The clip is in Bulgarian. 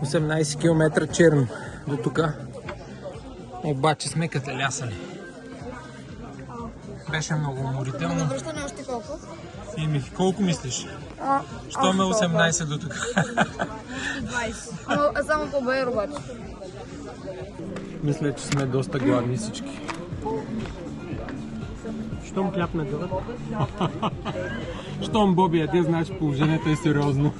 18 км черно до тук. Обаче сме кателясали. Беше много уморително. Връщане още колко? Колко мислиш? Що ме 18 до тук? 20. Само по Баер обаче. Мисля, че сме доста гладни всички. Щом кляпне дърът? Щом Боби, а ти знаеш, положението е сериозно.